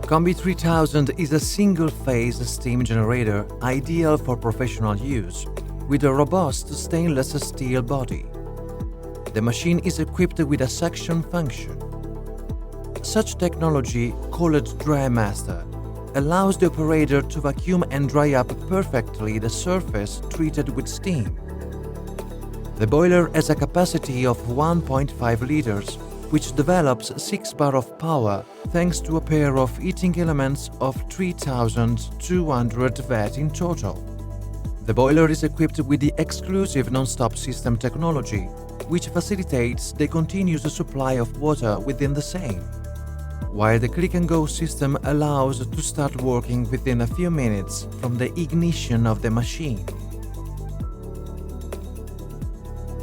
Comby 3000 is a single-phase steam generator ideal for professional use, with a robust stainless steel body. The machine is equipped with a suction function. Such technology, called Dry Master, allows the operator to vacuum and dry up perfectly the surface treated with steam. The boiler has a capacity of 1.5 liters, which develops 6 bar of power thanks to a pair of heating elements of 3200 Watt in total. The boiler is equipped with the exclusive non-stop system technology, which facilitates the continuous supply of water within the same, while the click-and-go system allows to start working within a few minutes from the ignition of the machine.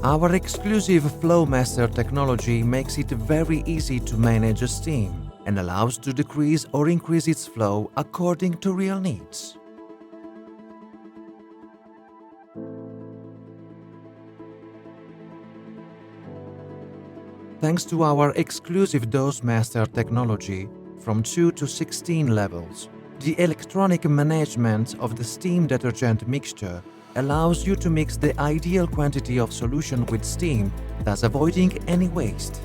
Our exclusive FlowMaster technology makes it very easy to manage steam and allows to decrease or increase its flow according to real needs. Thanks to our exclusive DoseMaster technology from 2 to 16 levels, the electronic management of the steam detergent mixture allows you to mix the ideal quantity of solution with steam, thus avoiding any waste.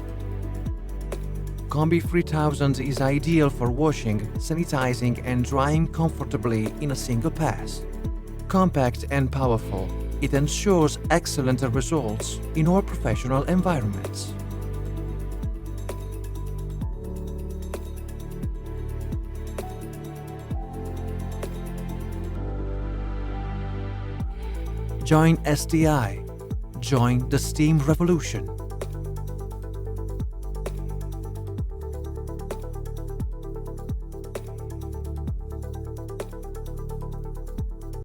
Comby 3000 is ideal for washing, sanitizing and drying comfortably in a single pass. Compact and powerful, it ensures excellent results in all professional environments. Join STI. Join the STEAM revolution.